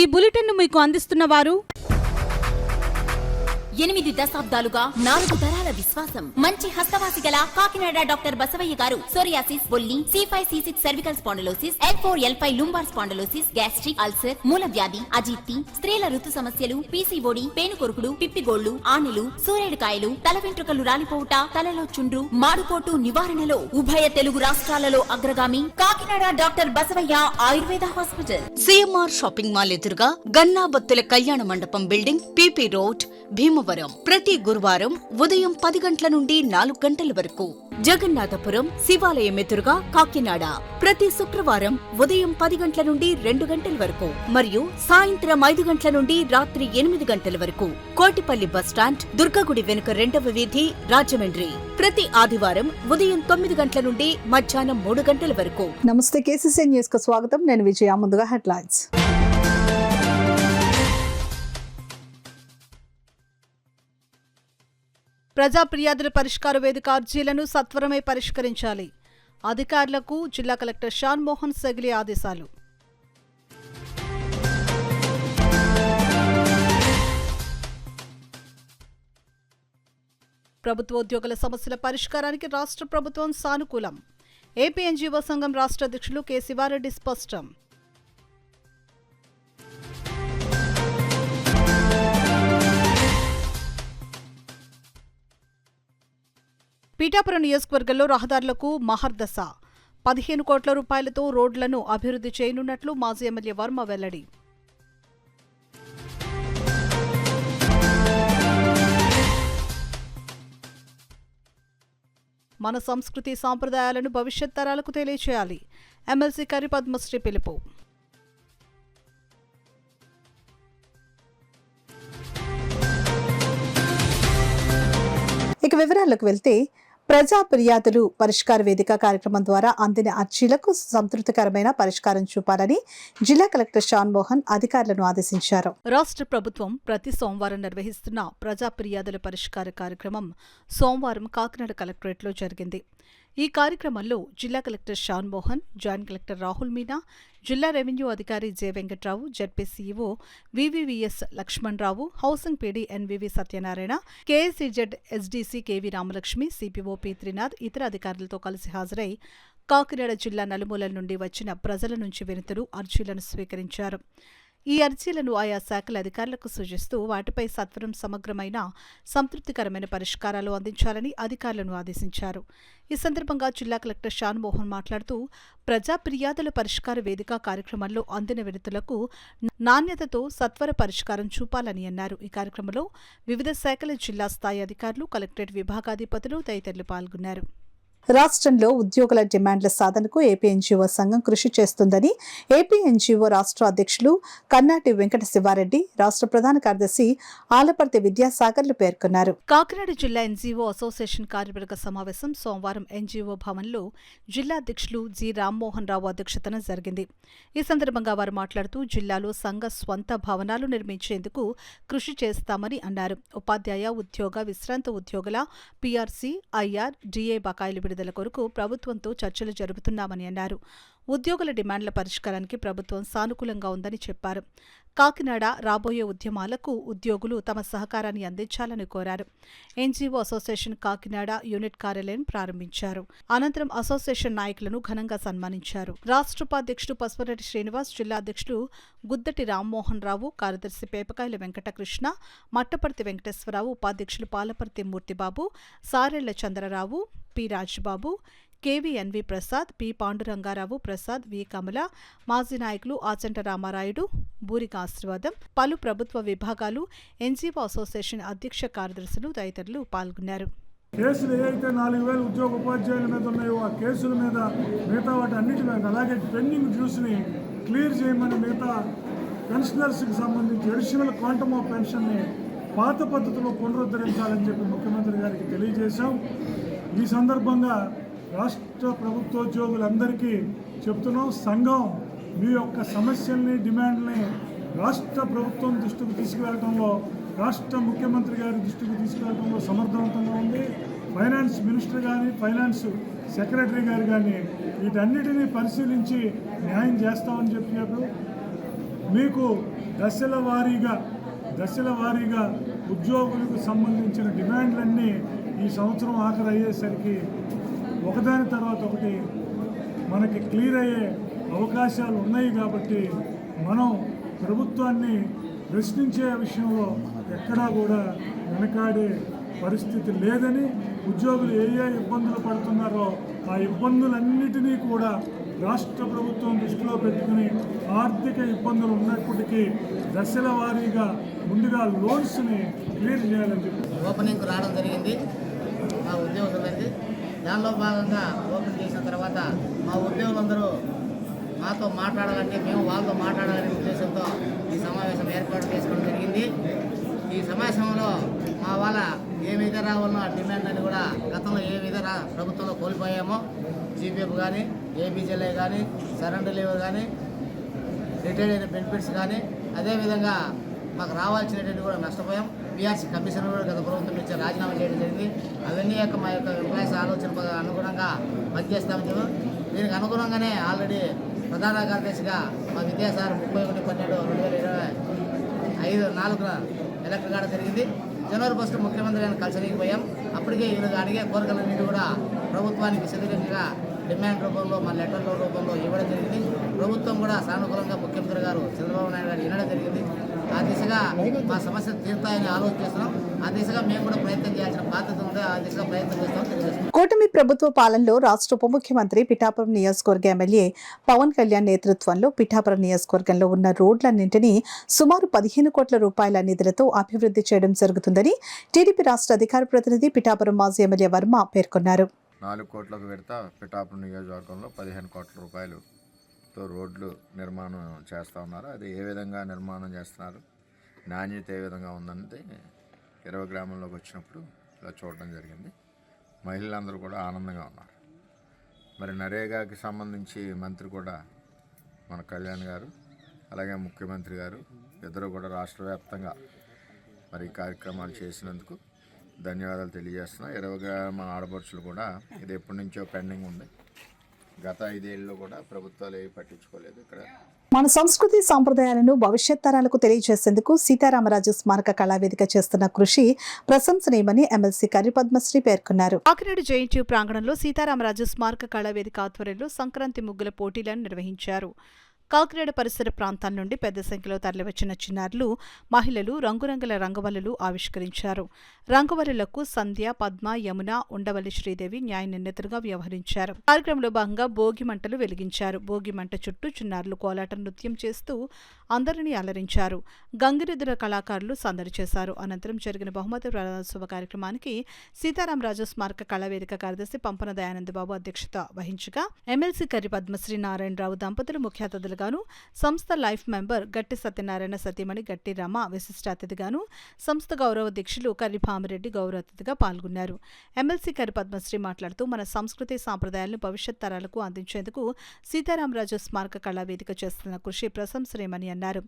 ఈ బులెటిన్ మీకు అందిస్తున్న వారు 8 దశాబ్దాలుగా 4 తరాల విశ్వాసం. మంచి హస్తవాసి గల కాకినాడ డాక్టర్ బసవయ్య గారు సోరియాసిస్, బొల్లి, C5, C6 cervical spondylosis, L4, L5 lumbar spondylosis, gastric ulcer, మూల వ్యాధి, అజీర్తి, స్త్రీల ఋతు సమస్యలు, PCOD, పేనుకొరుకుడు, పిప్పిగోళ్లు, ఆనెలు, సూరేడుకాయలు, తల వెంట్రుకలు రాలిపోవుట, తలలో చుండ్రు, మాడుకోటు నివారణలో ఉభయ తెలుగు రాష్ట్రాలలో అగ్రగామి Kakinada doctor Basavayya Ayurveda hospital. CMR shopping mall ఎదురుగా గన్నాబత్తుల కళ్యాణ మండపం బిల్డింగ్, PP రోడ్, భీమవరం. ప్రతి గురువారం ఉదయం 10 గంటల నుండి 4 గంటల వరకు. జగన్నాథపురం శివాలయం ఎదురుగా కాకినాడ ప్రతి శుక్రవారం ఉదయం 10 గంటల నుండి 2 గంటల వరకు మరియు సాయంత్రం 5 గంటల నుండి రాత్రి 8 గంటల వరకు. కోటిపల్లి బస్టాండ్, దుర్గగుడి వెనుక 2వ వీధి, రాజమండ్రి. ప్రతి ఆదివారం ఉదయం 9 గంటల నుండి మధ్యాహ్నం 3 గంటల వరకు. నమస్తే, KCCN న్యూస్ కు స్వాగతం. నేను విజయ. ముందుగా హెడ్లైన్స్. ప్రజా ఫిర్యాదుల పరిష్కార వేదిక అర్జీలను సత్వరమే పరిష్కరించాలి. అధికారులకు జిల్లా కలెక్టర్ షాన్ మోహన్ సెగిలి ఆదేశాలు. ప్రభుత్వోద్యోగుల సమస్యల పరిష్కారానికి రాష్ట్ర ప్రభుత్వం సానుకూలం. ఏపీ NGO సంఘం రాష్ట్ర అధ్యక్షులు కె. శివారెడ్డి స్పష్టం. పీఠాపురం నియోజకవర్గంలో రహదారులకు మహర్దశ. 15 కోట్ల రూపాయలతో రోడ్లను అభివృద్ధి చేయనున్నట్లు మాజీ ఎమ్మెల్యే వర్మ వెల్లడి. మన సంస్కృతి సాంప్రదాయాలను భవిష్యత్ తరాలకు తెలియచేయాలి. ఎమ్మెల్సీ కరి పద్మశ్రీ పిలుపు. ఇక వివరాలకు వెళ్తే, ప్రజా ఫిర్యాదులు పరిష్కార వేదిక కార్యక్రమం ద్వారా అందిన అర్జీలకు సంతృప్తికరమైన పరిష్కారం చూపాలని జిల్లా కలెక్టర్ షాన్ మోహన్ అధికారులను ఆదేశించారు. రాష్ట్ర ప్రభుత్వం ప్రతి సోమవారం నిర్వహిస్తున్న ప్రజా ఫిర్యాదుల పరిష్కార కార్యక్రమం సోమవారం కాకినాడ కలెక్టరేట్లో జరిగింది. ఈ కార్యక్రమంలో జిల్లా collector Shan Mohan, joint collector Rahul Meena, జిల్లా రెవెన్యూ అధికారి J. Venkatrao, ZP CEO VVVS Lakshmanarao, housing PD NVV Satyanarayana, KSEZ SDC KV Ramalakshmi, CPO P. Trinath ఇతర అధికారులతో కలిసి హాజరై కాకినాడ జిల్లా నలుమూలల నుండి వచ్చిన ప్రజల నుంచి వినతులు, అర్జీలను స్వీకరించారు. ఈ అర్జీలను ఆయా శాఖల అధికారులకు సూచిస్తూ వాటిపై సత్వరం సమగ్రమైన సంతృప్తికరమైన పరిష్కారాలు అందించాలని అధికారులను ఆదేశించారు. ఈ సందర్భంగా జిల్లా కలెక్టర్ షాన్ మోహన్ మాట్లాడుతూ, ప్రజా ఫిర్యాదుల పరిష్కార వేదిక కార్యక్రమంలో అందిన వినతులకు నాణ్యతతో సత్వర పరిష్కారం చూపాలని అన్నారు. ఈ కార్యక్రమంలో వివిధ శాఖల జిల్లా స్థాయి అధికారులు, కలెక్టరేట్ విభాగాధిపతులు తదితరులు పాల్గొన్నారు. రాష్ట్రంలో ఉద్యోగుల డిమాండ్ల సాధనకు ఏపీ NGO సంఘం కృషి చేస్తుందని ఏపీ NGO రాష్ట్ర అధ్యక్షులు కన్నాటి వెంకట శివారెడ్డి, రాష్ట్ర ప్రధాన కార్యదర్శి ఆలపర్తి విద్యాసాగర్లు పేర్కొన్నారు. కాకినాడ జిల్లా NGO అసోసియేషన్ కార్యవర్గ సమావేశం సోమవారం NGO భవన్లో జిల్లా అధ్యక్షులు జి. రామ్మోహన్ రావు అధ్యక్షతన జరిగింది. ఈ సందర్భంగా వారు మాట్లాడుతూ, జిల్లాలో సంఘ స్వంత భవనాలు నిర్మించేందుకు కృషి చేస్తామని అన్నారు. ఉపాధ్యాయ, ఉద్యోగ, విశ్రాంత ఉద్యోగుల PRC, IR, DA బకాయిలు విడుదల కొరకు ప్రభుత్వంతో చర్చలు జరుపుతున్నామని అన్నారు. ఉద్యోగుల డిమాండ్ల పరిష్కారానికి ప్రభుత్వం సానుకూలంగా ఉందని చెప్పారు. కాకినాడ రాబోయే ఉద్యమాలకు ఉద్యోగులు తమ సహకారాన్ని అందించాలని కోరారు. NGO అసోసియేషన్ కాకినాడ యూనిట్ కార్యాలయం ప్రారంభించారు. అనంతరం అసోసియేషన్ నాయకులను ఘనంగా సన్మానించారు. రాష్ట్ర ఉపాధ్యక్షుడు పసుపురెడ్డి శ్రీనివాస్, జిల్లా అధ్యక్షుడు గుద్దటి రామ్మోహన్ రావు, కార్యదర్శి పేపకాయల వెంకటకృష్ణ, మట్టపర్తి వెంకటేశ్వరరావు, ఉపాధ్యక్షులు Palaparthi Murthibabu, Sarella Chandrarao, P. Rajbabu, KVNV Prasad, P. Pandurangarao Prasad, V. Kamala, మాజీ నాయకులు ఆచంట రామారాయుడు, బూరిక ఆశీర్వాదం, పలు ప్రభుత్వ విభాగాలు, NGO అసోసియేషన్ అధ్యక్ష కార్యదర్శులు తదితరులు పాల్గొన్నారు. కేసులు ఏదైతే 4000 ఉద్యోగ ఉపాధ్యాయుల మీద ఉన్నాయో ఆ కేసుల మీద మిగతా వాటి అన్నిటి మీద, అలాగే పెండింగ్ డ్యూస్ని క్లియర్ చేయమని మిగతా పెన్షనర్స్కి సంబంధించి అడిషనల్ క్వాంటమ్ ఆఫ్ పెన్షన్ని పాత పద్ధతిలో పునరుద్ధరించాలని చెప్పి ముఖ్యమంత్రి గారికి తెలియజేశాం. ఈ సందర్భంగా రాష్ట్ర ప్రభుత్వోద్యోగులందరికీ చెప్తున్నాం, సంఘం మీ యొక్క సమస్యల్ని, డిమాండ్ని రాష్ట్ర ప్రభుత్వం దృష్టికి తీసుకువెళ్ళడంలో, రాష్ట్ర ముఖ్యమంత్రి గారి దృష్టికి తీసుకువెళ్ళడంలో సమర్థవంతంగా ఉంది. ఫైనాన్స్ మినిస్టర్ కానీ, ఫైనాన్స్ సెక్రటరీ గారు కానీ వీటన్నిటినీ పరిశీలించి న్యాయం చేస్తామని చెప్పారు. మీకు దశల వారీగా ఉద్యోగులకు సంబంధించిన డిమాండ్లన్నీ ఈ సంవత్సరం ఆఖరు అయ్యేసరికి ఒకదాని తర్వాత ఒకటి మనకి క్లియర్ అయ్యే అవకాశాలు ఉన్నాయి. కాబట్టి మనం ప్రభుత్వాన్ని ప్రశ్నించే విషయంలో ఎక్కడా కూడా వెనకాడే పరిస్థితి లేదని, ఉద్యోగులు ఏ ఇబ్బందులు పడుతున్నారో ఆ ఇబ్బందులన్నిటినీ కూడా రాష్ట్ర ప్రభుత్వం దృష్టిలో పెట్టుకుని ఆర్థిక ఇబ్బందులు ఉన్నప్పటికీ దశల వారీగా ముందుగా లోన్స్ని క్లియర్ చేయాలని చెప్పి ఓపెనింగ్కు రావడం జరిగింది మా ఉద్యోగులందరికీ. దానిలో భాగంగా ఓపెన్ చేసిన తర్వాత మా ఉద్యోగులందరూ మాతో మాట్లాడాలంటే మేము వాళ్ళతో మాట్లాడాలనే ఉద్దేశంతో ఈ సమావేశం ఏర్పాటు చేసుకోవడం జరిగింది. ఈ సమావేశంలో మా వాళ్ళ ఏమైతే రావాలో ఆ డిమాండ్ అని కూడా గతంలో ఏమైతే ప్రభుత్వంలో కోల్పోయామో, జీపీఎఫ్ కానీ, ఏబీజీఎల్ఐ కానీ, సరెండర్ లీవర్ కానీ, రిటైర్డ్ అయిన బెనిఫిట్స్ కానీ, అదేవిధంగా మాకు రావాల్సినటువంటి కూడా నష్టపోయాం. బీఆర్సీ కమిషన్ కూడా గత ప్రభుత్వం నుంచి రాజీనామా చేయడం జరిగింది. అవన్నీ మా యొక్క ఎంప్లాయీస్ ఆలోచన అనుగుణంగా పనిచేస్తామని చెప్పారు. దీనికి అనుగుణంగానే ఆల్రెడీ ప్రధాన కార్యదర్శిగా మా విద్యాసాగర్ 31/12/2024 ఎలక్ట్ కావడం జరిగింది. జనవరి 1 ముఖ్యమంత్రి గారిని కలిసరికి పోయాం. అప్పటికే వీళ్ళు అడిగే కోరికలన్నింటి కూడా ప్రభుత్వానికి సిద్ధంగా డిమాండ్ రూపంలో మా లెటర్ల రూపంలో ఇవ్వడం జరిగింది. ప్రభుత్వం కూడా సానుకూలంగా ముఖ్యమంత్రి గారు చంద్రబాబు నాయుడు గారు వినడం జరిగింది. ఆ దిశగా మా సమస్యలు తీరుతాయని ఆలోచిస్తున్నాం. ఆ దిశగా మేము కూడా ప్రయత్నం చేయాల్సిన బాధ్యత ఉంది. ఆ దిశగా ప్రయత్నం చేస్తాం. కూటమి ప్రభుత్వ పాలనలో రాష్ట్ర ఉప ముఖ్యమంత్రి పిఠాపురం నియోజకవర్గ ఎమ్మెల్యే పవన్ కళ్యాణ్ నేతృత్వంలో పిఠాపురం నియోజకవర్గంలో ఉన్న రోడ్లన్నింటినీ సుమారు 15 కోట్ల రూపాయల నిధులతో అభివృద్ధి చేయడం జరుగుతుందని టీడీపీ రాష్ట్ర అధికార ప్రతినిధి పిఠాపురం మాజీ ఎమ్మెల్యే వర్మ పేర్కొన్నారు. 4 కోట్లకు పెడతా పిఠాపురం నియోజకవర్గంలో 15 కోట్ల రూపాయలతో రోడ్లు నిర్మాణం చేస్తూ ఉన్నారు. అది ఏ విధంగా నిర్మాణం చేస్తున్నారు, నాణ్యత ఏ విధంగా ఉందంటే 20 గ్రామంలోకి వచ్చినప్పుడు ఇలా చూడడం జరిగింది. మహిళలందరూ కూడా ఆనందంగా ఉన్నారు. మరి నరేగాకి సంబంధించి మంత్రి కూడా మన కళ్యాణ్ గారు, అలాగే ముఖ్యమంత్రి గారు ఇద్దరు కూడా రాష్ట్ర వ్యాప్తంగా మరి కార్యక్రమాలు చేసినందుకు ధన్యవాదాలు తెలియజేస్తున్నా. 20 గ్రామ ఆడపడుచులు కూడా ఇది ఎప్పటి నుంచో పెండింగ్ ఉంది. గత 5 ఏళ్ళలో కూడా ప్రభుత్వాలు ఏవి పట్టించుకోలేదు. ఇక్కడ మన సంస్కృతి సాంప్రదాయాలను భవిష్యత్ తరాలకు తెలియజేసేందుకు సీతారామరాజు స్మారక కళావేదిక చేస్తున్న కృషి ప్రశంసనీయమని ఎమ్మెల్సీ కర్రి పద్మశ్రీ పేర్కొన్నారు. కాకినాడ జేఎన్టీయూ ప్రాంగణంలో సీతారామరాజు స్మారక కళావేదిక ఆధ్వర్యంలో సంక్రాంతి ముగ్గుల పోటీలను నిర్వహించారు. కాకినాడ పరిసర ప్రాంతాల నుండి పెద్ద సంఖ్యలో తరలివచ్చిన చిన్నారులు, మహిళలు రంగురంగుల రంగవల్లులు ఆవిష్కరించారు. రంగవల్లులకు సంధ్య, పద్మ, యమున, ఉండవల్లి శ్రీదేవి న్యాయ నిర్ణేతలుగా వ్యవహరించారు. కార్యక్రమంలో భాగంగా భోగి మంటలు వెలిగించారు. భోగి మంట చుట్టూ చిన్నారులు కోలాట నృత్యం చేస్తూ అందరినీ అలరించారు. గంగిరెద్దుల కళాకారులు సందడి చేశారు. అనంతరం జరిగిన బహుమతి ప్రదానోత్సవ కార్యక్రమానికి సీతారామరాజు స్మారక కళావేదిక కార్యదర్శి పంపన దయానందబాబు అధ్యక్షత వహించగా ఎమ్మెల్సీ కర్రి పద్మశ్రీ నారాయణరావు దంపతులు ముఖ్య అతిథులుగాను, సంస్థ లైఫ్ మెంబర్ గట్టి సత్యనారాయణ సతీమణి గట్టి రమ విశిష్ట అతిథిగాను, సంస్థ గౌరవ అధ్యక్షులు కర్రి భామిరెడ్డి గౌరవ అతిథిగా పాల్గొన్నారు. ఎమ్మెల్సీ కర్రి పద్మశ్రీ మాట్లాడుతూ మన సంస్కృతి సాంప్రదాయాలను భవిష్యత్ తరాలకు అందించేందుకు సీతారామరాజు స్మారక కళావేదిక చేస్తున్న కృషి ప్రశంసనీయమని అన్నారు.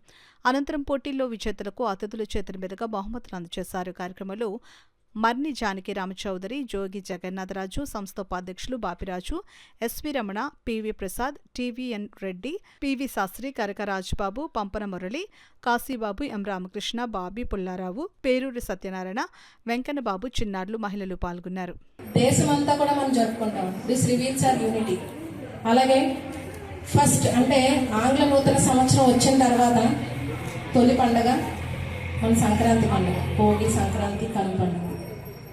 అనంతరం పోటీల్లో విజేతలకు అతిథుల చేతుల మీదుగా బహుమతులు అందజేశారు. కార్యక్రమంలో మర్ని జానకి రామచౌదరి, జోగి జగన్నాథరాజు, సంస్థ ఉపాధ్యక్షులు Bapiraju, SV Ramana, PV Prasad, TVN Reddy, PV Sastry, Karaka Rajababu, Pampana Murali, Kasibabu, M Ramakrishna, Bobby Pullarao, Peruri Satyanarayana, Venkannababu, చిన్నారులు, మహిళలు పాల్గొన్నారు. దేశమంతా కూడా మనం జరుపుకుంటాం. This reveals our unity. అలాగే ఫస్ట్ అంటే ఆంగ్ల నూతన సంవత్సరం వచ్చిన తర్వాత తొలి పండగ మన సంక్రాంతి పండుగ, భోగి, సంక్రాంతి, కనుమ పండుగ.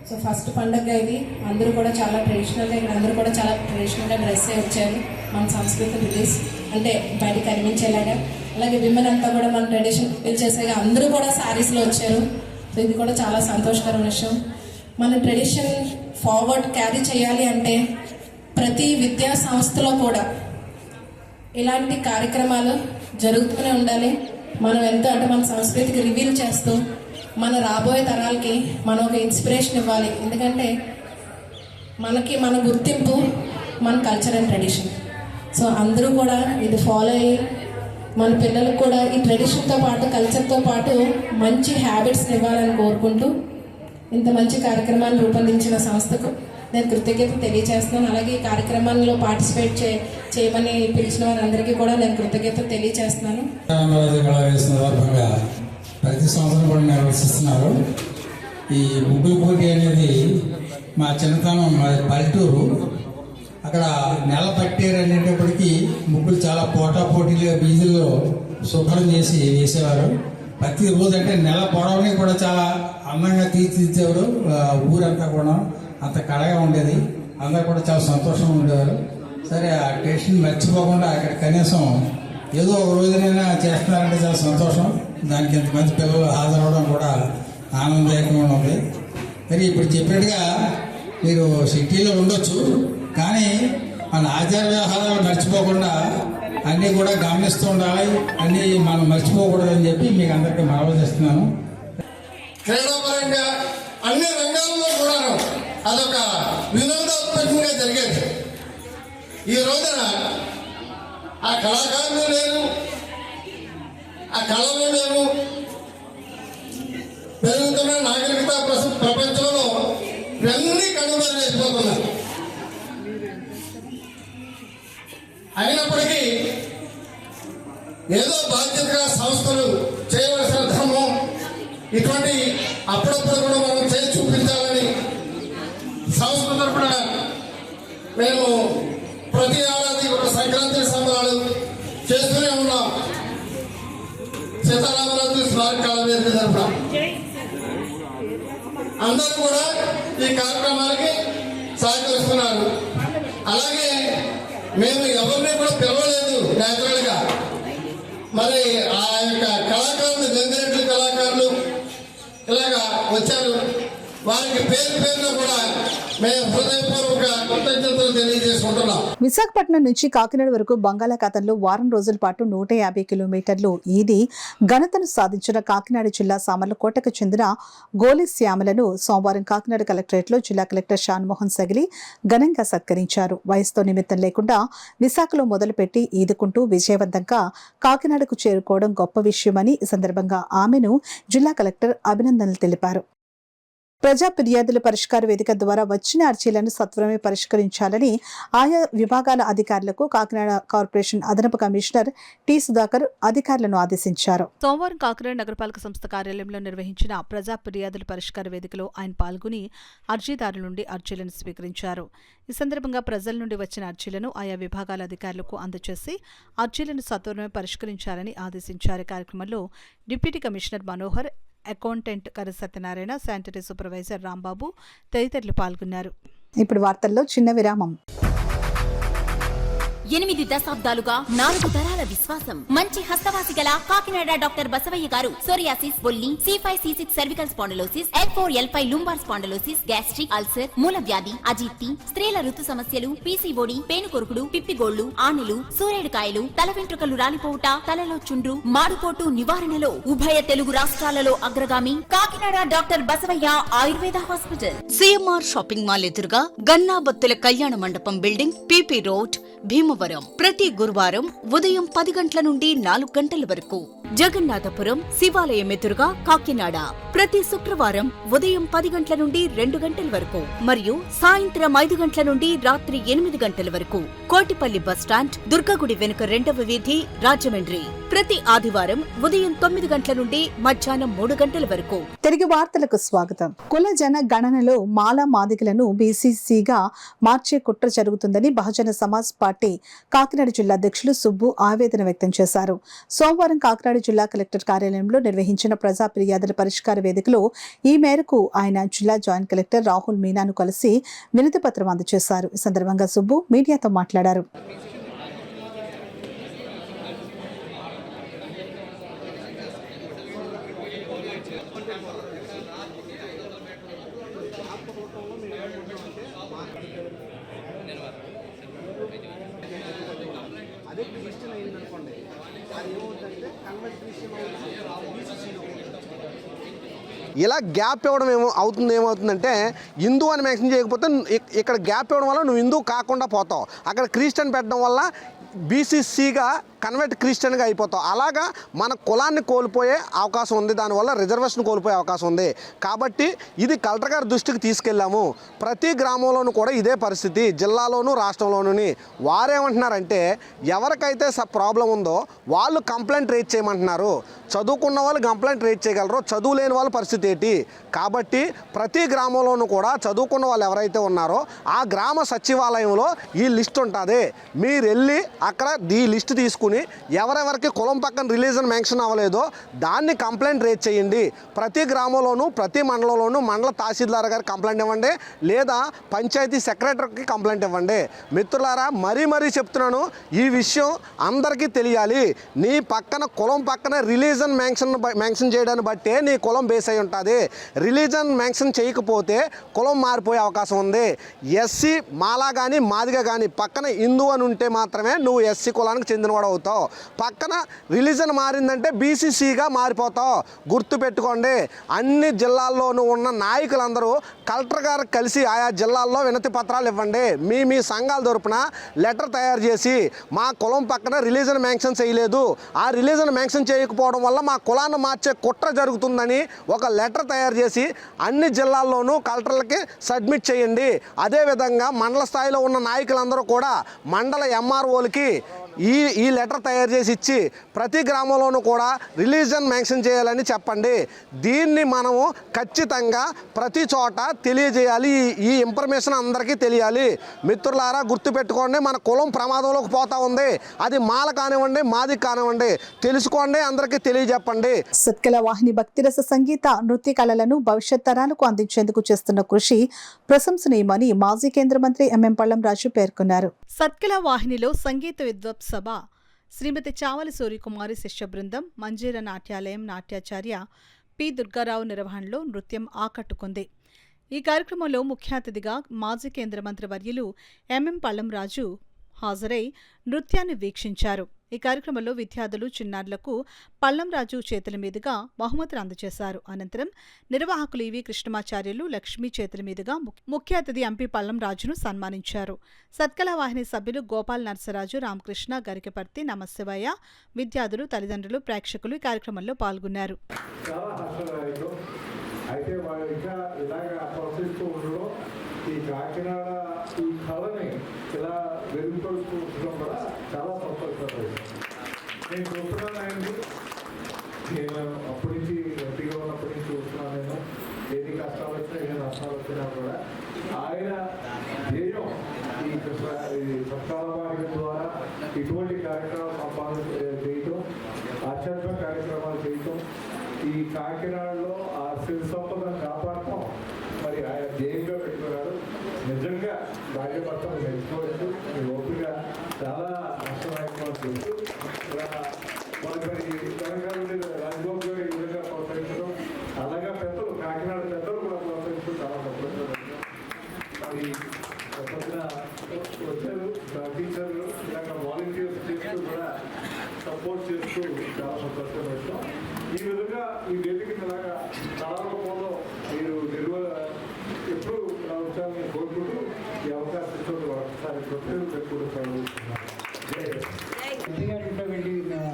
సో ఫస్ట్ పండుగ ఇది. అందరూ కూడా చాలా ట్రెడిషనల్గా, ఇక్కడ అందరూ కూడా చాలా ట్రెడిషనల్గా డ్రెస్ అయి వచ్చారు. మన సంస్కృతి రిలీజ్ అంటే బయటకు కనిపించేలాగా. అలాగే విమెన్ అంతా కూడా మన ట్రెడిషన్ పిలిచేసేగా అందరూ కూడా శారీస్లో వచ్చారు. సో ఇది కూడా చాలా సంతోషకరమైన విషయం. మన ట్రెడిషన్ ఫార్వర్డ్ క్యారీ చేయాలి అంటే ప్రతి విద్యా సంస్థలో కూడా ఇలాంటి కార్యక్రమాలు జరుగుతూనే ఉండాలి. మనం ఎంతో అంటే మన సంస్కృతికి రివీల్ చేస్తూ మన రాబోయే తరాలకి మనం ఒక ఇన్స్పిరేషన్ ఇవ్వాలి. ఎందుకంటే మనకి మన గుర్తింపు మన కల్చర్ అండ్ ట్రెడిషన్. సో అందరూ కూడా ఇది ఫాలో అయ్యి మన పిల్లలకు కూడా ఈ ట్రెడిషన్తో పాటు కల్చర్తో పాటు మంచి హ్యాబిట్స్ ఇవ్వాలని కోరుకుంటూ ఇంత మంచి కార్యక్రమాన్ని రూపొందించిన సంస్థకు నేను కృతజ్ఞత తెలియజేస్తున్నాను. అలాగే ఈ కార్యక్రమంలో పార్టిసిపేట్ చేయమని పిలిచిన వారందరికీ కూడా నేను కృతజ్ఞత తెలియజేస్తున్నాను. సందర్భంగా ప్రతి సంవత్సరం కూడా నిర్వహిస్తున్నారు. ఈ ముగ్గుల పోటీ అనేది మా చిన్నతనం, మా పల్లెటూరు. అక్కడ నెల పట్టేరు అనేటప్పటికీ ముగ్గులు చాలా పోటీలుగా వీధుల్లో శుభ్రం చేసి వేసేవారు. ప్రతిరోజు అంటే నెల పొడవని కూడా చాలా అందంగా తీర్చిదిద్దేవారు. ఊరంతా కూడా అంత కళగా ఉండేది. అందరూ కూడా చాలా సంతోషంగా ఉండేవారు. సరే, ఆ టేస్ట్ని మర్చిపోకుండా ఇక్కడ కనీసం ఏదో ఒక రోజునైనా చేస్తున్నారంటే చాలా సంతోషం. దానికి ఇంతమంది పిల్లలు హాజరవడం కూడా ఆనందదాయకంగా ఉంది. మరి ఇప్పుడు చెప్పినట్టుగా మీరు సిటీలో ఉండొచ్చు, కానీ మన ఆచార వ్యవహారాలు మర్చిపోకుండా అన్నీ కూడా గమనిస్తూ ఉండాలి. అన్నీ మనం మర్చిపోకూడదని చెప్పి మీకు అందరికీ మనవి చేస్తున్నాను. క్రీడాపరంగా అన్ని రంగాల్లో కూడా అదొక వినోదాత్మకంగా జరిగేది. ఈ రోజున ఆ కళాకారులు లేరు, ఆ కళలు లేవు. పెరుగుతున్న నాగరికత ప్రపంచంలో ఇవన్నీ కనుమరుగైపోతున్నారు. అయినప్పటికీ ఏదో బాధ్యతగా సంస్థలు చేయవలసిన ధర్మం ఇటువంటి అప్పుడప్పుడు కూడా మనం చేసి చూపించాలని సంస్థ తరఫున మేము ప్రతి ఏడాది కూడా సంక్రాంతి సంబరాలు చేస్తూనే ఉన్నాం. సీతారామరాజు స్మారక కళా వేదిక తరఫున అందరూ కూడా ఈ కార్యక్రమానికి సహకరిస్తున్నారు. అలాగే మేము ఎవరిని కూడా పిలవలేదు నేచురల్ గా. మరి ఆ యొక్క కళాకారులు, గంగిరెడ్డి కళాకారులు ఇలాగా వచ్చారు. వారికి పేరు పేరున కూడా మేము హృదయపూర్వక కృతజ్ఞతలు తెలియజేసుకుంటున్నాం. విశాఖపట్నం నుంచి కాకినాడ వరకు బంగాళాఖాతంలో వారం రోజుల పాటు 150 కిలోమీటర్లు ఈది ఘనతను సాధించిన కాకినాడ జిల్లా సామర్లకోటకు చెందిన గోలి శ్యామలను సోమవారం కాకినాడ కలెక్టరేట్లో జిల్లా కలెక్టర్ షాన్మోహన్ సగిలి ఘనంగా సత్కరించారు. వయసుతో నిమిత్తం లేకుండా విశాఖలో మొదలుపెట్టి ఈదుకుంటూ విజయవంతంగా కాకినాడకు చేరుకోవడం గొప్ప విషయమని ఈ సందర్భంగా ఆమెను జిల్లా కలెక్టర్ అభినందనలు తెలిపారు. ప్రజా ఫిర్యాదుల పరిష్కార వేదిక ద్వారా వచ్చిన అర్జీలను సత్వరమే పరిష్కరించాలని ఆయా విభాగాల అధికారులకు కాకినాడ కార్పొరేషన్ అదనపు కమిషనర్ టి సుధాకర్ అధికారులను ఆదేశించారు. సోమవారం కాకినాడ నగరపాలక సంస్థ కార్యాలయంలో నిర్వహించిన ప్రజా ఫిర్యాదుల పరిష్కార వేదికలో ఆయన పాల్గొని అర్జీదారుల నుండి అర్జీలను స్వీకరించారు. ఈ సందర్భంగా ప్రజల నుండి వచ్చిన అర్జీలను ఆయా విభాగాల అధికారులకు అందజేసి అర్జీలను సత్వరమే పరిష్కరించాలని ఆదేశించారు. కార్యక్రమంలో డిప్యూటీ కమిషనర్ మనోహర్, అకౌంటెంట్ కర్ర సత్యనారాయణ, శానిటరీ సూపర్వైజర్ రాంబాబు తదితరులు పాల్గొన్నారు. ఇప్పుడు వార్తల్లో చిన్న విరామం. 8 దశాబ్దాలుగా 4 తరాల విశ్వాసం. మంచి హస్తవాసి గల కాకినాడ డాక్టర్ బసవయ్య గారు సోరియాసిస్, బొల్లి, C5C6 cervical spondylosis, L4L5 lumbar spondylosis, gastric ulcer, మూల వ్యాధి, అజీర్తి, స్త్రీల ఋతు సమస్యలు, PCOD, పేనుకొరుకుడు, పిప్పిగోళ్లు, ఆనెలు, సూరేడుకాయలు, తల వెంట్రుకలు రాలిపోవుట, తలలో చుండ్రు, మాడుకోటు నివారణలో ఉభయ తెలుగు రాష్ట్రాలలో అగ్రగామి Kakinada doctor Basavayya Ayurveda hospital. CMR shopping mall ఎదురుగా గన్నాబత్తుల కళ్యాణ మండపం బిల్డింగ్, PP రోడ్, భీమవరం. ప్రతి గురువారం ఉదయం 10 గంటల నుండి 4 గంటల వరకు. జగన్నాథపురం శివాలయం ఎదురుగా కాకినాడ ప్రతి శుక్రవారం ఉదయం 10 గంటల నుండి 2 గంటల వరకు మరియు సాయంత్రం 5 గంటల నుండి రాత్రి 8 గంటల వరకు. కోటిపల్లి బస్టాండ్, దుర్గగుడి వెనుక 2వ వీధి, రాజమండ్రి ప్రతి ఆదివారం ఉదయం 9 గంటల నుండి మధ్యాహ్నం 3 గంటల వరకు. తిరిగి వార్తలకు స్వాగతం. కుల జన గణనలో మాలా మాదిగలను BCCగా మార్చే కుట్ర జరుగుతుందని బహుజన సమాజ్ పార్టీ కాకినాడ జిల్లా అధ్యక్షులు సుబ్బు ఆవేదన వ్యక్తం చేశారు. సోమవారం కాకినాడ జిల్లా కలెక్టర్ కార్యాలయంలో నిర్వహించిన ప్రజా ఫిర్యాదుల పరిష్కార వేదికలో ఈ మేరకు ఆయన జిల్లా జాయింట్ కలెక్టర్ రాహుల్ మీనాను కలిసి వినతి పత్రం అందజేశారు. ఈ సందర్భంగా సుబ్బు మీడియాతో మాట్లాడారు. ఇలా గ్యాప్ ఇవ్వడం ఏమవుతుందంటే హిందూ అని మెన్షన్ చేయకపోతే ఇక్కడ గ్యాప్ ఇవ్వడం వల్ల నువ్వు హిందూ కాకుండా పోతావు. అక్కడ క్రిస్టియన్ పెట్టడం వల్ల BCCగా కన్వర్ట్ క్రిస్టియన్గా అయిపోతావు. అలాగా మన కులాన్ని కోల్పోయే అవకాశం ఉంది, దానివల్ల రిజర్వేషన్ కోల్పోయే అవకాశం ఉంది. కాబట్టి ఇది కలెక్టర్ గారి దృష్టికి తీసుకెళ్ళాము. ప్రతి గ్రామంలోనూ కూడా ఇదే పరిస్థితి, జిల్లాలోనూ రాష్ట్రంలోనూ. వారేమంటున్నారంటే ఎవరికైతే ప్రాబ్లం ఉందో వాళ్ళు కంప్లైంట్ రేజ్ చేయమంటున్నారు. చదువుకున్న వాళ్ళు కంప్లైంట్ రేజ్ చేయగలరు, చదువు లేని వాళ్ళ పరిస్థితి ఏంటి? కాబట్టి ప్రతి గ్రామంలోనూ కూడా చదువుకున్న వాళ్ళు ఎవరైతే ఉన్నారో ఆ గ్రామ సచివాలయంలో ఈ లిస్ట్ ఉంటుంది. మీరు వెళ్ళి అక్కడ ఈ లిస్ట్ తీసుకుని ఎవరెవరికి కులం పక్కన రిలీజన్ మెన్షన్ అవ్వలేదో దాన్ని కంప్లైంట్ రేజ్ చేయండి. ప్రతి గ్రామంలోనూ ప్రతి మండలంలోనూ మండల తహసీల్దార్ గారికి కంప్లైంట్ ఇవ్వండి, లేదా పంచాయతీ సెక్రటరీకి కంప్లైంట్ ఇవ్వండి. మిత్రులారా, మరీ చెప్తున్నాను, ఈ విషయం అందరికీ తెలియాలి. నీ పక్కన కులం పక్కన రిలీజన్ మెన్షన్ చేయడాన్ని బట్టే నీ కులం బేస్ అయి ఉంటుంది. రిలీజన్ మెన్షన్ చేయకపోతే కులం మారిపోయే అవకాశం ఉంది. ఎస్సీ మాలా కానీ మాదిగా కానీ పక్కన హిందూ అని ఉంటే మాత్రమే నువ్వు ఎస్సీ కులానికి చెందినవాడు అవుతావు. పక్కన రిలీజన్ మారిందంటే బీసీసీగా మారిపోతావు. గుర్తుపెట్టుకోండి. అన్ని జిల్లాల్లోనూ ఉన్న నాయకులందరూ కలెక్టర్ గారు కలిసి ఆయా జిల్లాల్లో వినతి పత్రాలు ఇవ్వండి. మీ సంఘాల తరపున లెటర్ తయారు చేసి మా కులం పక్కన రిలీజన్ మెన్షన్ చేయలేదు, ఆ రిలీజన్ మెన్షన్ చేయకపోవడం వల్ల మా కులాన్ని మార్చే కుట్ర జరుగుతుందని ఒక లెటర్ తయారు చేసి అన్ని జిల్లాల్లోనూ కలెక్టర్లకి సబ్మిట్ చేయండి. అదేవిధంగా మండల స్థాయిలో ఉన్న నాయకులందరూ కూడా మండల ఎంఆర్ఓలకి ఈ లెటర్ తయారు చేసి ఇచ్చి ప్రతి గ్రామంలోనూ కూడా రిలీజన్ మెన్షన్ చేయాలని చెప్పండి. దీన్ని మనము ఖచ్చితంగా ప్రతి చోట తెలియజేయాలి. ఈ ఇన్ఫర్మేషన్ అందరికీ తెలియాలి. మిత్రులారా, గుర్తుపెట్టుకోండి, మన కులం ప్రమాదంలోకి పోతా ఉంది. అది మాల కానివ్వండి, మాది కానివ్వండి, తెలుసుకోండి, అందరికీ తెలియజెప్పండి. సత్కల వాహిని భక్తిరస సంగీత నృత్య కళలను భవిష్యత్ తరాలకు అందించేందుకు చేస్తున్న కృషి ప్రశంసనీయమని మాజీ కేంద్ర మంత్రి ఎంఎం పళ్ళం రాజు పేర్కొన్నారు. సత్కల వాహినిలో సంగీత విద్వత్ సభ శ్రీమతి చావలి సూర్యకుమారి శిష్య బృందం మంజీర నాట్యాలయం నాట్యాచార్య పి దుర్గారావు నిర్వహణలో నృత్యం ఆకట్టుకుంది. ఈ కార్యక్రమంలో ముఖ్య అతిథిగా మాజీ కేంద్ర మంత్రి వర్యులు ఎంఎం పళ్ళం రాజు హాజరై నృత్యాన్ని వీక్షించారు. ఈ కార్యక్రమంలో విద్యార్థులు చిన్నారులకు పళ్ళం రాజు చేతుల మీదుగా బహుమతులు అందజేశారు. అనంతరం నిర్వాహకులు ఈవి కృష్ణమాచార్యులు లక్ష్మీ చేతుల మీదుగా ముఖ్య అతిథి ఎంపీ పళ్ళం రాజును సన్మానించారు. సత్కల వాహిని సభ్యులు గోపాల్ నర్సరాజు, రామకృష్ణ, గరికపర్తి, నమశివయ్య, విద్యార్థులు, తల్లిదండ్రులు, ప్రేక్షకులు ఈ కార్యక్రమంలో పాల్గొన్నారు. ఈ కాకినాడ ఈ కళని ఇలా వెలుగుపడుతూ ఉండడం కూడా చాలా సంతోషపడుతుంది. నేను చూస్తున్నాను ఆయన్ని, నేను అప్పటి నుంచి ఎంపీగా ఉన్నప్పటి నుంచి చూస్తున్నాను. నేను ఏది కష్టాలు వచ్చినా ఏ నష్టాలు వచ్చినా కూడా ఆయన ధ్యేయం ఈ సత్కాల వాహిని ద్వారా ఇటువంటి కార్యక్రమాలు సంపాదన చేయటం, ఆధ్యాత్మిక కార్యక్రమాలు చేయటం, ఈ కాకినాడలో ఆ సిరి సంపదను కాపాడటం మరి ఆయన ధ్యేయంగా పెట్టుకున్నాడు. నిజంగా భార్యభర్తలు మెచ్చుకోవచ్చు. మీ ఓపిక చాలా నష్టమైపోవడం తెలుసు. మరి తెలంగాణ రాజగోపాల్ గారు ఈ విధంగా ప్రోత్సహించడం, అలాగే పెద్దలు కాకినాడ పెద్దలు కూడా ప్రోత్సహించడం చాలా సంతోషంగా. మరి వచ్చారు టీచర్లు ఇలాగ వాలంటీర్స్ చేస్తూ కూడా సపోర్ట్ చేస్తూ చాలా సంతోషంగా వచ్చాం. ఈ విధంగా ఈ వేదిక ఇలాగా కళారూపంలో మీరు ఎప్పుడు అవసరాన్ని కోరుకుంటూ ఈ అవకాశంతో ఒకసారి ప్రత్యేక పెట్టుకుంటారు. ఇంటిగారింట్లో వెళ్ళి మేము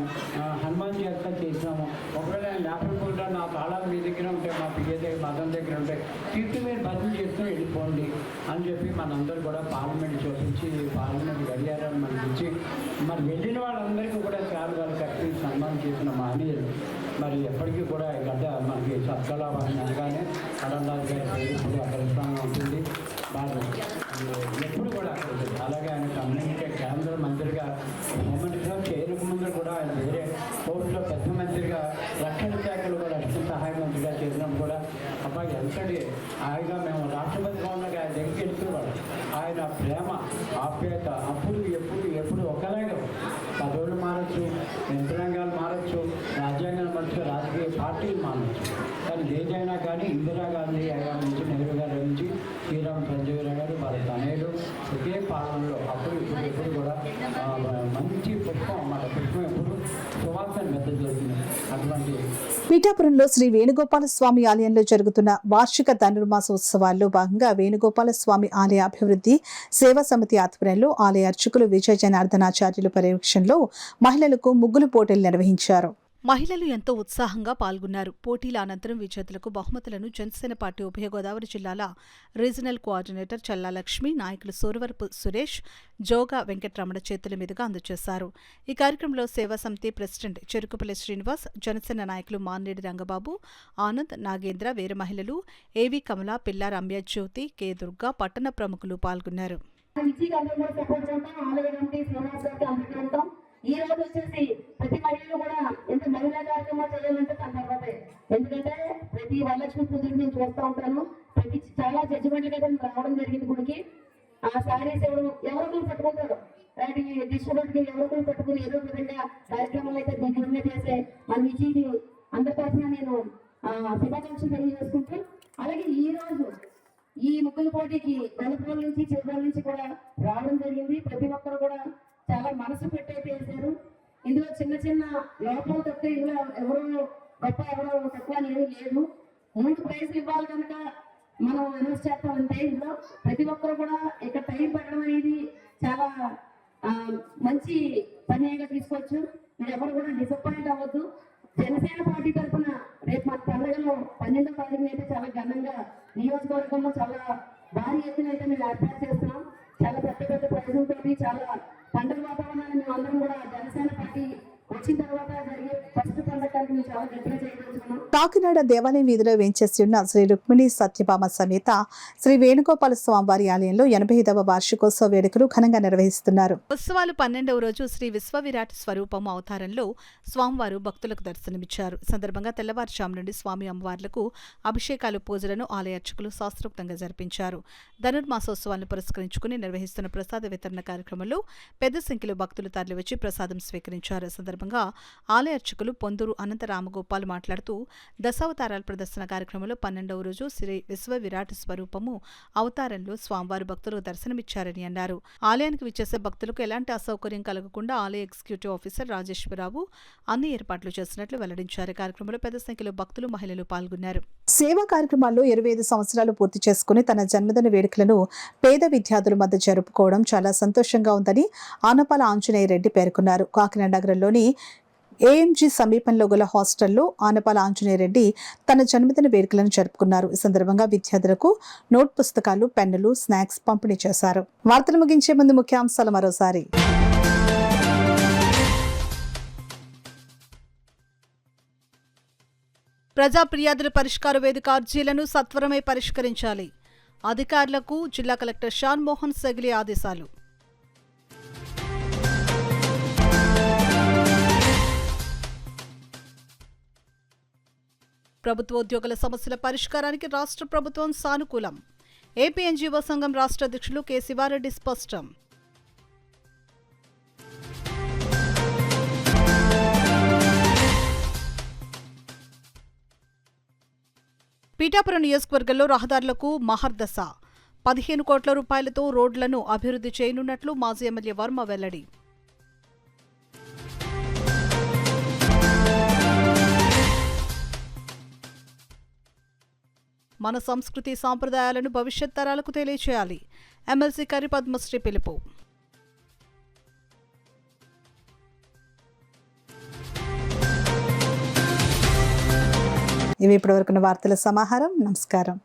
హనుమాన్ చేస్తా చేసినాము. ఒకవేళ నేను లేకపోతే నా తాళాలు మీ దగ్గర ఉంటే, మా పిల్ల దగ్గర మదం దగ్గర ఉంటే తీర్చి మీరు భజన చేస్తూ వెళ్ళిపోండి అని చెప్పి మనందరూ కూడా పార్లమెంట్ చూపించి పార్లమెంట్ గడియారాన్ని మనకి ఇచ్చి మరి వెళ్ళిన వాళ్ళందరికీ కూడా శాలువాలు కట్టి సన్మానం చేసిన మహనీయులు. మరి ఎప్పటికీ కూడా గడ్డ మనకి సత్కల వాహిని అనగానే కడంలాల్ గారి ఇప్పుడు అక్కడ ఉంటుంది. బాగా ఎప్పుడు కూడా అక్కడ అలాగే ఆయన కమ్యూనిటీ కేంద్ర మంత్రిగా హోంమంత్రిగా చేయక ముందు కూడా ఆయన వేరే కోర్టులో పెద్ద మంత్రిగా రక్షణ శాఖలు కూడా రక్షణ సహాయ మంత్రిగా చేసినప్పుడు కూడా అబ్బాయి ఎంతటి హాయిగా మేము రాష్ట్రపతి భవన్గా ఆయన దగ్గరికి వెళ్తున్నవాడు. ఆయన ప్రేమ ఆప్యాయత అప్పుడు ఎప్పుడు ఒకలాగే పదవులు మారచ్చు, యంత్రాంగాలు మారచ్చు, రాజ్యాంగాలు మారచ్చు, రాజకీయ పార్టీలు మారచ్చు. కానీ ఏదైనా కానీ ఇందిరాగాంధీ గారి నుంచి, నెహ్రూ గారి నుంచి, శ్రీరామ్ సంజీవరావు గారు వాళ్ళ తనయుడు ఒకే పాలనలో అప్పుడు ఎప్పుడు కూడా మంచి పుష్పం అన్నమాట. పుష్పం ఎప్పుడు సువాసన మెద్దజేస్తుంది. అటువంటి పీఠాపురంలో శ్రీ వేణుగోపాల స్వామి ఆలయంలో జరుగుతున్న వార్షిక ధనుర్మాస ఉత్సవాల్లో భాగంగా వేణుగోపాల స్వామి ఆలయ అభివృద్ధి సేవా సమితి ఆధ్వర్యంలో ఆలయ అర్చకులు విజయ జనార్దనాచార్యుల పర్యవేక్షణలో మహిళలకు ముగ్గులు పోటీలు నిర్వహించారు. మహిళలు ఎంతో ఉత్సాహంగా పాల్గొన్నారు. పోటీల అనంతరం విజేతలకు బహుమతులను జనసేన పార్టీ ఉభయ గోదావరి జిల్లాల రీజనల్ కోఆర్డినేటర్ చల్లా లక్ష్మి, నాయకులు సూరవరపు సురేష్, జోగా వెంకటరమణ చేతుల మీదుగా అందజేశారు. ఈ కార్యక్రమంలో సేవా సమితి ప్రెసిడెంట్ చెరుకుపల్లి శ్రీనివాస్, జనసేన నాయకులు మాన్నేడి రంగబాబు, ఆనంద్, నాగేంద్ర, వీర మహిళలు ఏవి కమల, పిల్ల రమ్య జ్యోతి, కె దుర్గా, పట్టణ ప్రముఖులు పాల్గొన్నారు. ఈ రోజు వచ్చేసి ప్రతి మహిళలు కూడా ఎంత మహిళా కార్యక్రమాలు చేయాలంటే తన తర్వాతే. ఎందుకంటే ప్రతి వరలక్ష్మి పూజలు నేను చూస్తూ ఉంటాను. ప్రతి చాలా జడ్జిమెంట్లు అయితే రావడం జరిగింది గుడికి. ఆ శారీస్ ఎవరొకరు పట్టుకుంటారు, వాటి డిస్ట్రిబ్యూట్కి ఎవరొకరు పట్టుకుని ఏదో విధంగా కార్యక్రమాలు అయితే దిగ్విజయంగా చేసే మన విజయని అందరి తరఫున నేను శుభాకాంక్షలు తెలియజేసుకుంటూ, అలాగే ఈ రోజు ఈ ముగ్గుల పోటీకి వెనకల నుంచి చివరి నుంచి కూడా రావడం జరిగింది. ప్రతి ఒక్కరు కూడా చాలా మనసు పెట్టయితే వేశారు. ఇందులో చిన్న చిన్న లోపాలు తప్ప ఇందులో ఎవరో గొప్ప ఎవరో తక్కువ అనేది లేదు. 3 ప్రైజ్లు ఇవ్వాలి కనుక మనం అనౌన్స్ చేస్తామంటే ఇందులో ప్రతి ఒక్కరు కూడా ఇక్కడ టైం పెట్టడం అనేది చాలా మంచి పనిగా తీసుకోవచ్చు. మీరు ఎవరు కూడా డిసప్పాయింట్ అవ్వద్దు. జనసేన పార్టీ తరఫున రేపు మన పండుగలో 12వ తారీఖున అయితే చాలా ఘనంగా నియోజకవర్గంలో చాలా భారీ ఎత్తున అయితే మేము ఏర్పాటు చేస్తున్నాం. చాలా పెద్ద ప్రైజులతోటి చాలా పండుగ వాతావరణాన్ని మేము అందరం కూడా జనసేన పార్టీ వచ్చిన తర్వాత జరిగే ఫస్ట్ పండుగకి మేము చాలా గట్టిగా చేయదలుచుకున్నాం. కాకినాడ దేవాలయం వీధిలో వేంచేసి ఉన్న శ్రీ రుక్మిణి సత్యభామ సమేత శ్రీ వేణుగోపాల స్వామివారి ఆలయంలో 85వ వార్షికోత్సవ వేడుకలు ఘనంగా నిర్వహిస్తున్నారు. ఉత్సవాలు 12వ రోజు శ్రీ విశ్వవిరాట్ స్వరూపం అవతారంలో స్వామివారు భక్తులకు దర్శనమిచ్చారు. ఈ సందర్భంగా తెల్లవారుజాము నుండి స్వామి అమ్మవార్లకు అభిషేకాలు, పూజలను ఆలయ అర్చకులు శాస్త్రోక్తంగా జరిపించారు. ధనుర్మాసోత్సవాలను పురస్కరించుకుని నిర్వహిస్తున్న ప్రసాద వితరణ కార్యక్రమంలో పెద్ద సంఖ్యలో భక్తులు తరలివచ్చి ప్రసాదం స్వీకరించారు. ఈ సందర్భంగా ఆలయ అర్చకులు పొందూరు అనంత రామగోపాల్ మాట్లాడుతూ దశావతారాల ప్రదర్శన కార్యక్రమంలో 12వ రోజు శ్రీ విశ్వ విరాట్ స్వరూపము అవతారంలో స్వామివారి భక్తులకు దర్శనమిచ్చారని అన్నారు. ఆలయానికి విచ్చేసే భక్తులకు ఎలాంటి అసౌకర్యం కలగకుండా ఆలయ ఎగ్జిక్యూటివ్ ఆఫీసర్ రాజేశ్వరరావు అన్ని ఏర్పాట్లు చేసినట్లు వెల్లడించారు. కార్యక్రమంలో పెద్ద సంఖ్యలో భక్తులు, మహిళలు పాల్గొన్నారు. సేవా కార్యక్రమాల్లో 25 సంవత్సరాలు పూర్తి చేసుకుని తన జన్మదిన వేడుకలను పేద విద్యార్థుల మధ్య జరుపుకోవడం చాలా సంతోషంగా ఉందని ఆనపాల ఆంజనేయ రెడ్డి పేర్కొన్నారు. కాకినాడ నగరంలోని ఏఎంజీ సమీపంలో గల హాస్టల్లో ఆనపాల ఆంజనేయ రెడ్డి తన జన్మదిన వేడుకలను జరుపుకున్నారు. ఈ సందర్భంగా విద్యార్థులకు నోట్ పుస్తకాలు, పెన్నులు, స్నాక్స్ పంపిణీ చేశారు. వార్తలు ముగించే ముందు ముఖ్యాంశాలు మరోసారి. ప్రజా ఫిర్యాదుల పరిష్కార వేదిక అర్జీలను సత్వరమే పరిష్కరించాలి. అధికారులకు జిల్లా కలెక్టర్ షాన్ మోహన్ సెగిలి ఆదేశాలు. ప్రభుత్వోద్యోగుల సమస్యల పరిష్కారానికి రాష్ట్ర ప్రభుత్వం సానుకూలం. ఏపీ ఎన్జీఓ సంఘం రాష్ట్ర అధ్యక్షులు కె శివారెడ్డి స్పష్టం. పీఠాపురం నియోజకవర్గంలో రహదారులకు మహర్దశ. 15 కోట్ల రూపాయలతో రోడ్లను అభివృద్ధి చేయనున్నట్లు మాజీ ఎమ్మెల్యే వర్మ వెల్లడి. మన సంస్కృతి సాంప్రదాయాలను భవిష్యత్ తరాలకు తెలియచేయాలి. ఎమ్మెల్సీ కరి పద్మశ్రీ పిలుపు. ఇవి ఇప్పటివరకు వార్తల సమాహారం. నమస్కారం.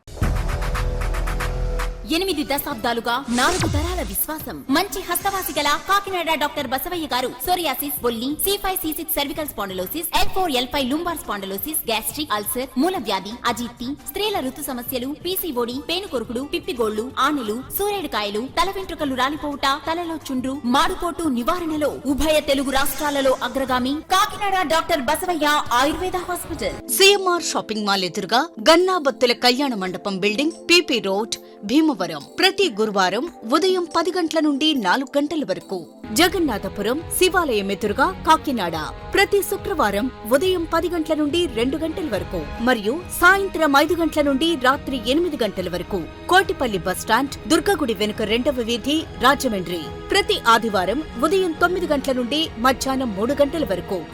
8 దశాబ్దాలుగా 4 తరాల విశ్వాసం. మంచి హస్తవాసి గల కాకినాడ డాక్టర్ బసవయ్య గారు సోరియాసిస్, బొల్లి, C5, C6 cervical spondylosis, L4, L5 lumbar spondylosis, gastric, ulcer, మూల వ్యాధి, అజీర్తి, స్త్రీల ఋతు సమస్యలు, PCOD, పేనుకొరుకుడు, పిప్పిగోళ్లు, ఆనెలు, సూరేడుకాయలు, తల వెంట్రుకలు రాలిపోవుట, తలలో చుండ్రు, మాడుపోటు నివారణలో ఉభయ తెలుగు రాష్ట్రాలలో అగ్రగామి Kakinada doctor Basavayya Ayurveda hospital. CMR shopping mall ఎదురుగా గన్నాబత్తుల కళ్యాణ మండపం బిల్డింగ్, PP రోడ్, భీమవరం. ప్రతి గురువారం ఉదయం 10 గంటల నుండి 4 గంటల వరకు. జగన్నాథపురం శివాలయం ఎదురుగా కాకినాడ ప్రతి శుక్రవారం ఉదయం 10 గంటల నుండి 2 గంటల వరకు మరియు సాయంత్రం 5 గంటల నుండి రాత్రి 8 గంటల వరకు. కోటిపల్లి బస్టాండ్, దుర్గగుడి వెనుక 2వ వీధి, రాజమండ్రి ప్రతి ఆదివారం ఉదయం 9 గంటల నుండి మధ్యాహ్నం 3 గంటల వరకు.